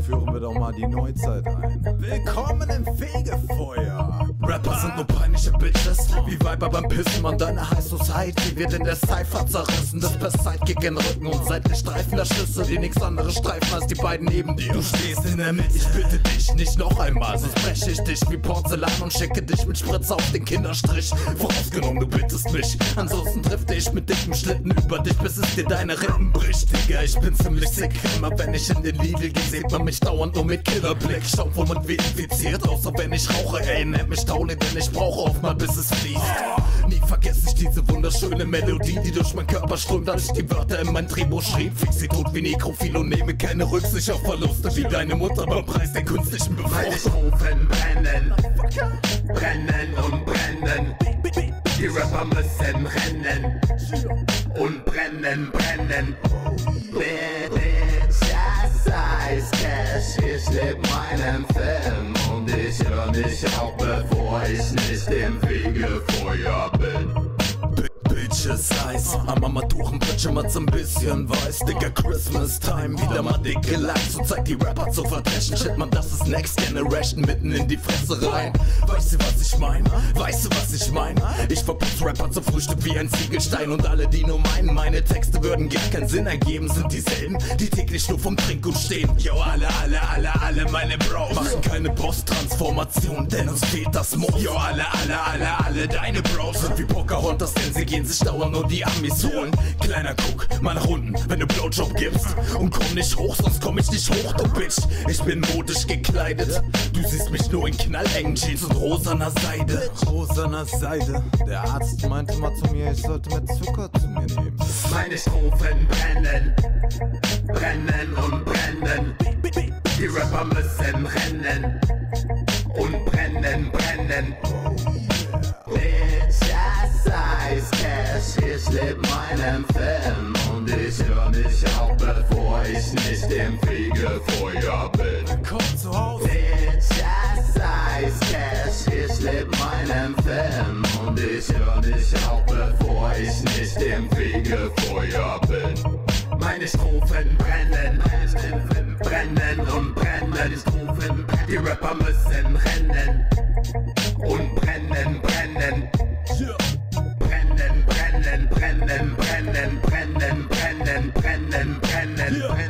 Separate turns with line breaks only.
Führen wir doch mal die Neuzeit ein. Willkommen im Fegefeuer. Rapper sind nur peinliche Bitches, wie Weiber beim Pissen. Man, deine High Society wird in der Cypher zerrissen. Das per Sidekick in Rücken und seitlich Streifen der Schlüsse, die nix anderes streifen als die beiden neben dir. Du stehst in der Mitte, ich bitte dich, nicht noch einmal, sonst breche ich dich wie Porzellan und schicke dich mit Spritze auf den Kinderstrich. Vorausgenommen, du bittest mich, ansonsten trifft ich mit dicken Schlitten über dich, bis es dir deine Rippen bricht. Digga, ich bin ziemlich sick, immer wenn ich in den Lidl gehe, sieht man mich dauernd nur mit Killerblick. Schau, wo man wie infiziert, außer wenn ich rauche, ey, nennt mich Tauli, denn ich brauche oft mal, bis es fließt. Nie vergesse ich diese wunderschöne Melodie, die durch meinen Körper strömt, als ich die Wörter in mein Drehbuch schrieb. Fix sie tot wie Nekrophil und nehme keine Rücksicht auf Verluste, wie deine Mutter beim Preis der künstlichen Befruchtung.
Brennen, brennen und brennen. Die Rapper müssen rennen und brennen, brennen. Bitch, das heißt Cash, ich leb meinen Film und ich hör nicht auf, bevor ich nicht im Fegefeuer bin.
Bitches heiß, am Armaturen schimmert ein bisschen weiß. Digga, Christmas Time, wieder mal dicke Likes und zeigt die Rapper zu verdreschen. Shit, man, das ist Next Generation, mitten in die Fresse rein. Weißt du, was ich mein? Weißt du, was ich mein? Ich verputz Rapper zum Frühstück wie ein Ziegelstein und alle, die nur meinen, meine Texte würden gar keinen Sinn ergeben, sind dieselben, die täglich nur vom Trinkgut stehen. Yo, alle meine Bros machen keine Boss-Transformation, denn uns fehlt das Moos. Yo, alle deine Bros sind wie Pocahontas, denn sie gehen sich dauernd nur die Amis holen. Kleiner Guck, mal nach unten, wenn du Blowjob gibst. Und komm nicht hoch, sonst komm ich nicht hoch, du Bitch. Ich bin modisch gekleidet, du siehst mich nur in knallengen Jeans und rosaner Seide.
Rosaner Seide. Der Arzt meinte mal zu mir, ich sollte mehr Zucker zu mir nehmen.
Meine Strophen brennen, brennen und brennen. Die Rapper müssen rennen und brennen, brennen. Bitch, das heißt Cash, ich leb meinen Film und ich hör nicht auf, bevor ich nicht im Fegefeuer bin.
Komm zu Hause.
Bitch, das heißt Cash, ich leb meinen Film und ich hör nicht auf, bevor ich nicht im Fegefeuer bin. Meine Strophen brennen, brennen und brennen. Die Rapper müssen rennen und brennen, brennen. Brennen, brennen, brennen, brennen, brennen, brennen, brennen, brennen, brennen.